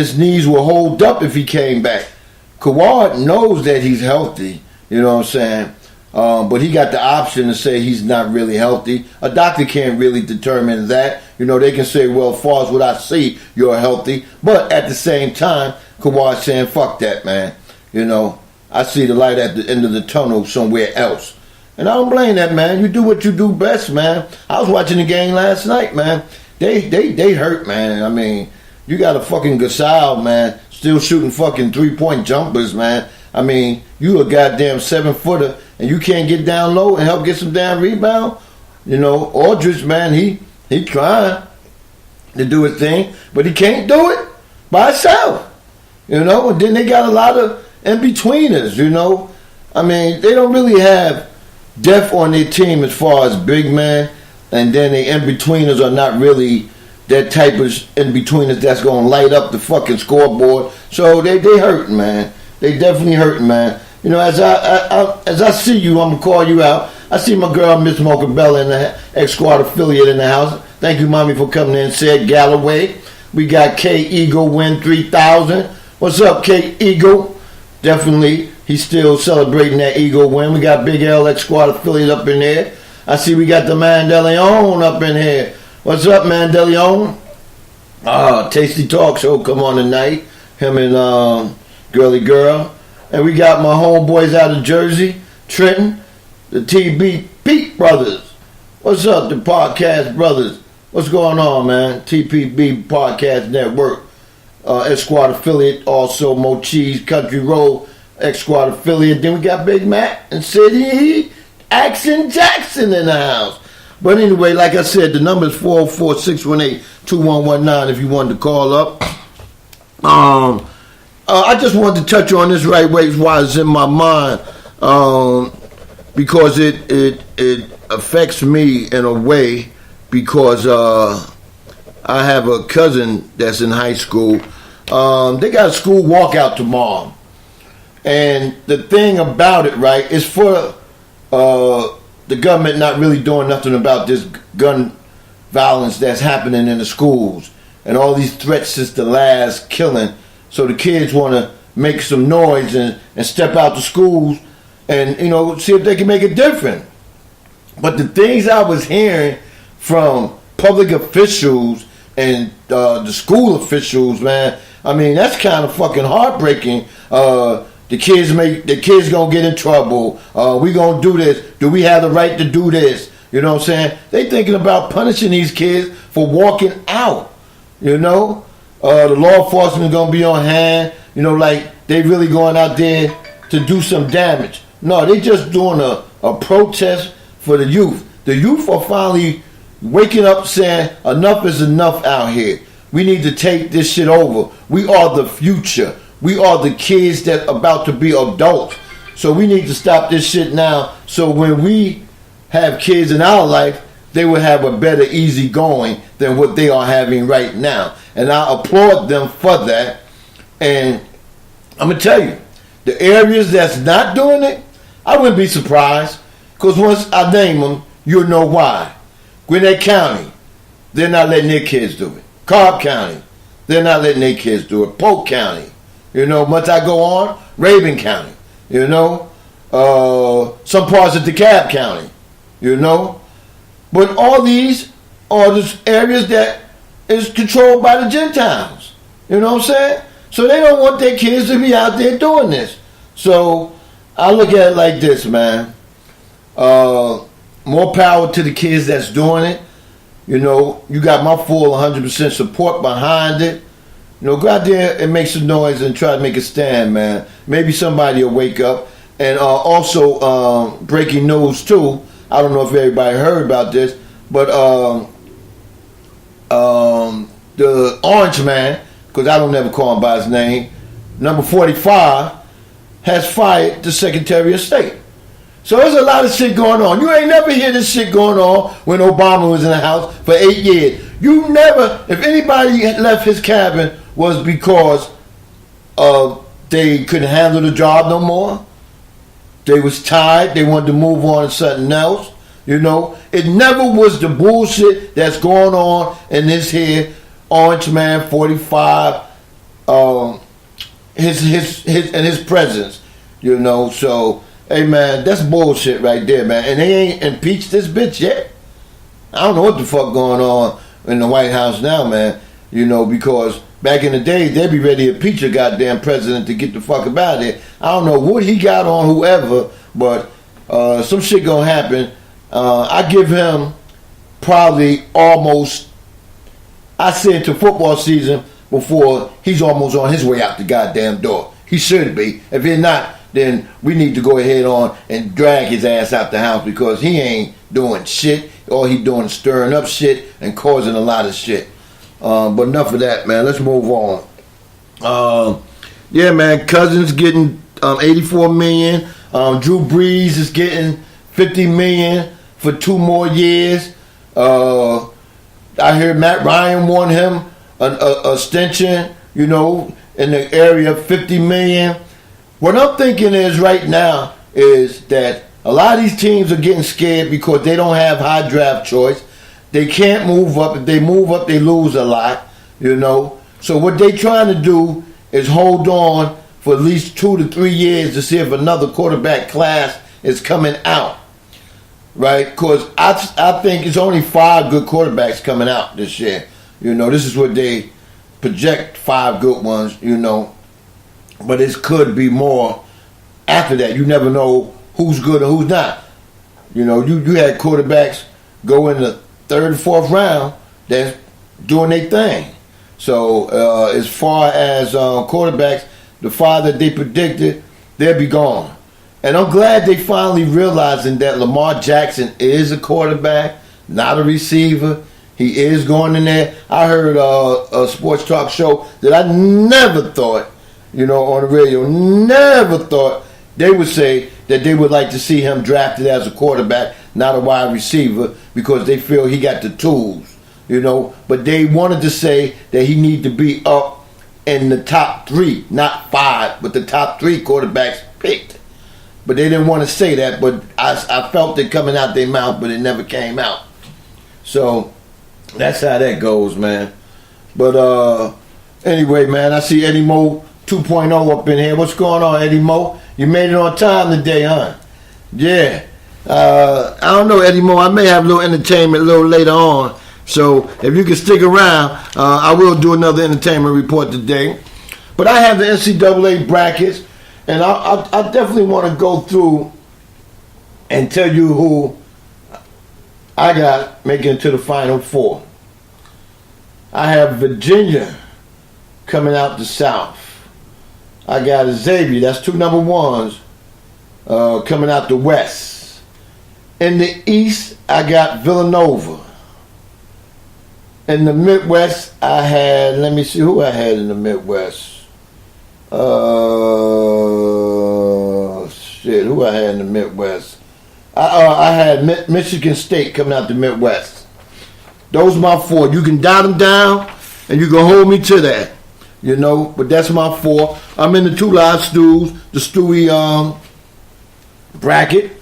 his knees will hold up if he came back. Kawhi knows that he's healthy, you know what I'm saying? But he got the option to say he's not really healthy. A doctor can't really determine that. You know, they can say, well, as far as what I see, you're healthy. But at the same time, Kawhi's saying, fuck that, man. You know, I see the light at the end of the tunnel somewhere else. And I don't blame that, man. You do what you do best, man. I was watching the game last night, man. They hurt, man. I mean, you got a fucking Gasol, man, still shooting fucking 3-point jumpers, man. I mean, you a goddamn 7-footer, and you can't get down low and help get some damn rebound. You know, Aldridge, man, he trying to do his thing, but he can't do it by himself. You know, and then they got a lot of in-betweeners, you know. I mean, they don't really have depth on their team as far as big man, and then the in-betweeners are not really that type of in-betweeners that's going to light up the fucking scoreboard. So they hurting, man. They definitely hurting, man. You know, as I see you, I'm going to call you out. I see my girl, Miss Mocha Bella, in the X-Squad affiliate in the house. Thank you, Mommy, for coming in. Said Galloway. We got K Eagle Win 3000. What's up, K Eagle? Definitely, he's still celebrating that Eagle win. We got Big L X-Squad affiliate up in there. I see we got the Mandeleon up in here. What's up, Mandeleon? Tasty Talk Show come on tonight. Him and Girly Girl. And we got my homeboys out of Jersey, Trenton, the TB Pete Brothers. What's up, the Podcast Brothers? What's going on, man? TPB Podcast Network. X-Squad affiliate. Also, Mochi's Country Road X-Squad affiliate. Then we got Big Mac and City Action Jackson in the house. But anyway, like I said, the number is 404-618-2119 if you wanted to call up. I just wanted to touch on this right away while it's in my mind, because it affects me in a way, because I have a cousin that's in high school. They got a school walkout tomorrow. And the thing about it, right, is for the government not really doing nothing about this gun violence that's happening in the schools and all these threats since the last killing. So the kids want to make some noise and step out to schools and, you know, see if they can make it different. But the things I was hearing from public officials and the school officials, man, I mean, that's kind of fucking heartbreaking. The kids gonna get in trouble. We gonna do this. Do we have the right to do this? You know what I'm saying? They thinking about punishing these kids for walking out. You know, the law enforcement gonna be on hand. You know, like they really going out there to do some damage. No, they just doing a protest for the youth. The youth are finally waking up saying enough is enough out here. We need to take this shit over. We are the future. We are the kids that are about to be adults. So we need to stop this shit now. So when we have kids in our life, they will have a better easy going than what they are having right now. And I applaud them for that. And I'm going to tell you, the areas that's not doing it, I wouldn't be surprised. Because once I name them, you'll know why. Gwinnett County, they're not letting their kids do it. Cobb County, they're not letting their kids do it. Polk County, you know, once I go on, Raven County, you know, some parts of DeKalb County, you know. But all these are the areas that is controlled by the Gentiles, you know what I'm saying? So they don't want their kids to be out there doing this. So I look at it like this, man. More power to the kids that's doing it. You know, you got my full 100% support behind it. You know, go out there and make some noise and try to make a stand, man. Maybe somebody will wake up. And also, breaking news, too. I don't know if everybody heard about this, but the Orange Man, because I don't never call him by his name, number 45, has fired the Secretary of State. So there's a lot of shit going on. You ain't never hear this shit going on when Obama was in the house for 8 years. You never, if anybody left his cabin, was because they couldn't handle the job no more. They was tired. They wanted to move on to something else. You know, it never was the bullshit that's going on in this here Orange Man 45 his presence, you know. So, hey man, that's bullshit right there, man. And they ain't impeached this bitch yet. I don't know what the fuck going on in the White House now, man. You know, because back in the day, they'd be ready to impeach a goddamn president to get the fuck up out of there. I don't know what he got on whoever, but some shit gonna happen. I give him probably almost, I said to football season before he's almost on his way out the goddamn door. He should be. If he's not, then we need to go ahead on and drag his ass out the house because he ain't doing shit. All he doing is stirring up shit and causing a lot of shit. But enough of that, man. Let's move on. Yeah, man. Cousins getting $84 million. Drew Brees is getting $50 million for 2 more years. I hear Matt Ryan won him an extension, you know, in the area of $50 million. What I'm thinking is right now is that a lot of these teams are getting scared because they don't have high draft choice. They can't move up. If they move up, they lose a lot, you know. So what they trying to do is hold on for at least 2 to 3 years to see if another quarterback class is coming out, right? Because I think it's only 5 good quarterbacks coming out this year. You know, this is what they project, 5 good ones, you know. But it could be more after that. You never know who's good and who's not. You know, you had quarterbacks go in the 3rd and 4th round that's doing their thing. So as far as quarterbacks, the 5 that they predicted, they'll be gone. And I'm glad they finally realizing that Lamar Jackson is a quarterback, not a receiver. He is going in there. I heard a sports talk show that I never thought, you know, on the radio, never thought they would say that they would like to see him drafted as a quarterback, not a wide receiver, because they feel he got the tools, you know. But they wanted to say that he need to be up in the top 3, not 5, but the top 3 quarterbacks picked. But they didn't want to say that, but I felt it coming out their mouth, but it never came out. So that's how that goes, man. But anyway, man, I see Eddie Mo 2.0 up in here. What's going on, Eddie Mo? You made it on time today, huh? Yeah. I don't know, Eddie Mo. I may have a little entertainment a little later on. So if you can stick around, I will do another entertainment report today. But I have the NCAA brackets, and I definitely want to go through and tell you who I got making it to the Final Four. I have Virginia coming out the South. I got Xavier, that's 2 number 1s, coming out the West. In the East, I got Villanova. In the Midwest, I had, let me see who I had in the Midwest. Who I had in the Midwest? I had Michigan State coming out the Midwest. Those are my 4. You can dot them down, and you can hold me to that. You know, but that's my 4. I'm in the 2 live stews, the Stewie bracket.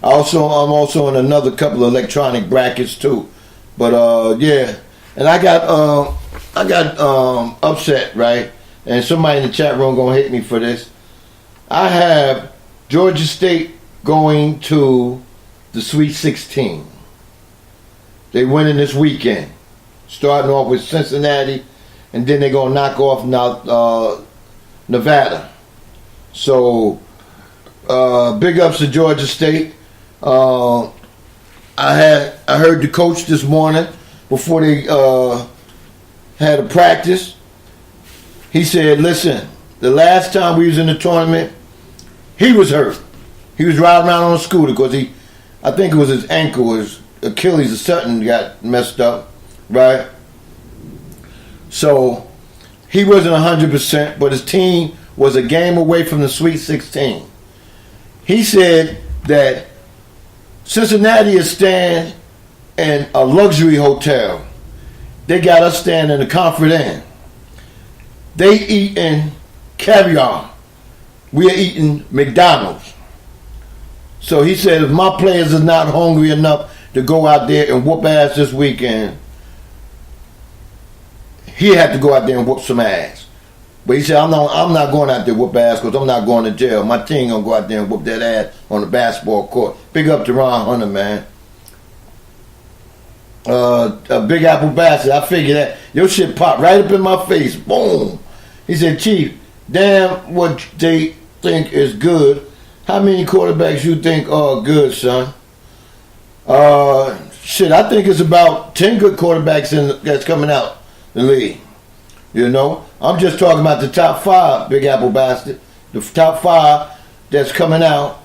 I'm also in another couple of electronic brackets too. But yeah, and I got upset, right? And somebody in the chat room gonna hate me for this. I have Georgia State going to the Sweet 16. They winning this weekend, starting off with Cincinnati. And then they're going to knock off Nevada. So, big ups to Georgia State. I heard the coach this morning before they had a practice. He said, listen, the last time we was in the tournament, he was hurt. He was riding around on a scooter because I think it was his ankle, his Achilles or something got messed up, right? So he wasn't 100%, but his team was a game away from the Sweet 16. He said that Cincinnati is staying in a luxury hotel. They got us staying in the Comfort Inn. They eating caviar. We are eating McDonald's. So he said if my players are not hungry enough to go out there and whoop ass this weekend, he had to go out there and whoop some ass. But he said, I'm not going out there whoop ass because I'm not going to jail. My team gonna go out there and whoop that ass on the basketball court. Big up to Ron Hunter, man. A Big Apple bastard. I figured that your shit popped right up in my face. Boom. He said, Chief, damn what they think is good. How many quarterbacks you think are good, son? Shit, I think it's about 10 good quarterbacks that's coming out the league. You know, I'm just talking about the top 5, Big Apple bastard. The top 5 that's coming out.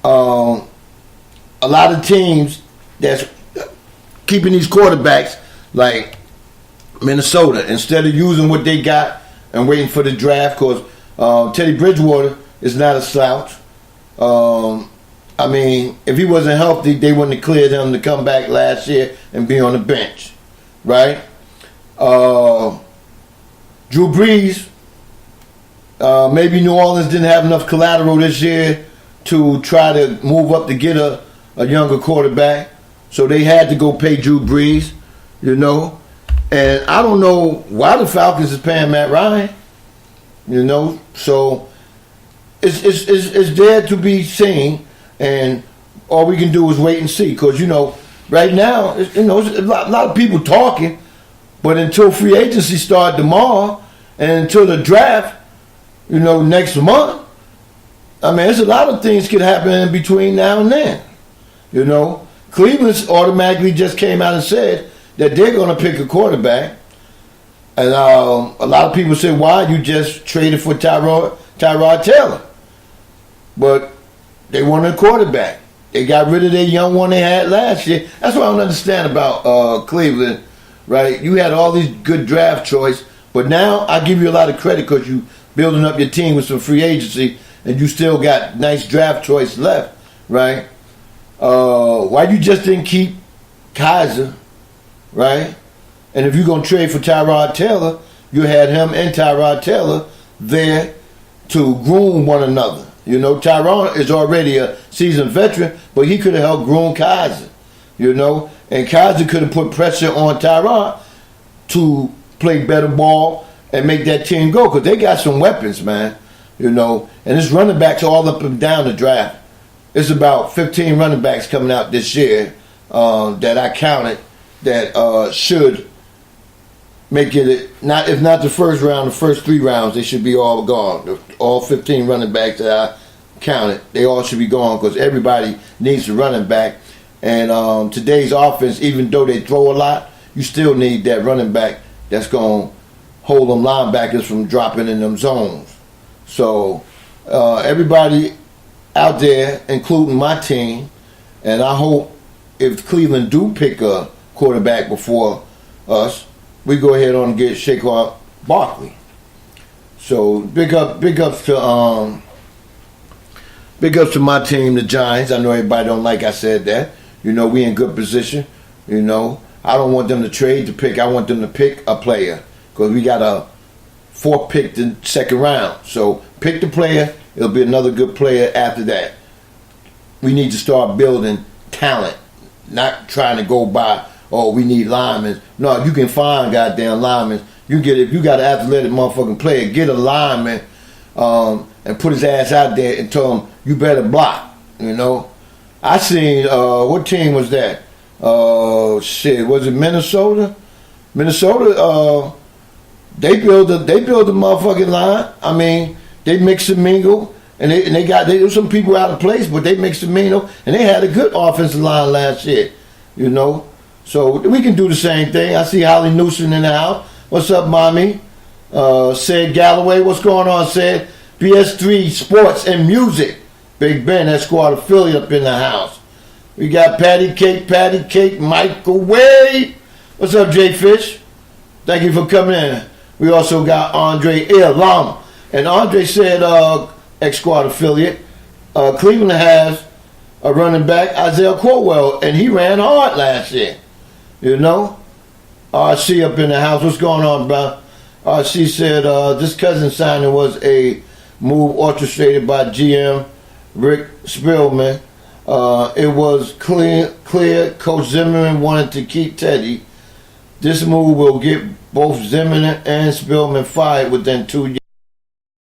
A lot of teams that's keeping these quarterbacks, like Minnesota, instead of using what they got and waiting for the draft, because Teddy Bridgewater is not a slouch. I mean, if he wasn't healthy, they wouldn't have cleared him to come back last year and be on the bench, right? Drew Brees, maybe New Orleans didn't have enough collateral this year to try to move up to get a younger quarterback, so they had to go pay Drew Brees, you know. And I don't know why the Falcons is paying Matt Ryan, you know. So it's there to be seen, and all we can do is wait and see. Because, you know, right now, you know, there's a lot of people talking, but until free agency start tomorrow and until the draft, you know, next month, I mean, there's a lot of things could happen in between now and then, you know. Cleveland's automatically just came out and said that they're going to pick a quarterback. And a lot of people say, why? You just traded for Tyrod Taylor. But they wanted a quarterback. They got rid of their young one they had last year. That's what I don't understand about Cleveland, right? You had all these good draft choice, but now I give you a lot of credit because you building up your team with some free agency and you still got nice draft choice left, right? Why you just didn't keep Kaiser, right? And if you're going to trade for Tyrod Taylor, you had him and Tyrod Taylor there to groom one another. You know, Tyrod is already a seasoned veteran, but he could have helped groom Kaiser, you know. And Kaiser could have put pressure on Tyrod to play better ball and make that team go, because they got some weapons, man, you know. And it's running backs all up and down the draft. It's about 15 running backs coming out this year that I counted that should make it, not if not the first round, the first 3 rounds, they should be all gone. All 15 running backs that I counted, they all should be gone because everybody needs a running back. And today's offense, even though they throw a lot, you still need that running back that's going to hold them linebackers from dropping in them zones. So everybody out there, including my team, and I hope if Cleveland do pick a quarterback before us, we go ahead on and get Saquon Barkley. So big ups to my team, the Giants. I know everybody don't like I said that. You know, we in good position. You know, I don't want them to trade the pick. I want them to pick a player because we got a 4th pick in the 2nd round. So pick the player. It'll be another good player after that. We need to start building talent, not trying to go by, oh, we need linemen. No, you can find goddamn linemen. You get, if you got an athletic motherfucking player, get a lineman and put his ass out there and tell him, you better block, you know. I seen, what team was that? Shit, was it Minnesota? Minnesota, they build a motherfucking line. I mean, they mix and mingle, and they got some people out of place, but they mix and mingle, and they had a good offensive line last year, you know. So we can do the same thing. I see Holly Newsom in the house. What's up, mommy? Said Galloway, what's going on, said? BS3 Sports and Music. Big Ben, that squad affiliate up in the house. We got Patty Cake, Microwave. What's up, Jay Fish? Thank you for coming in. We also got Andre Elam. And Andre said, ex-squad affiliate, Cleveland has a running back, Isaiah Corwell, and he ran hard last year. You know? RC up in the house. What's going on, bro? RC said this cousin signing was a move orchestrated by GM Rick Spielman. It was clear Coach Zimmerman wanted to keep Teddy. This move will get both Zimmerman and Spielman fired within 2 years.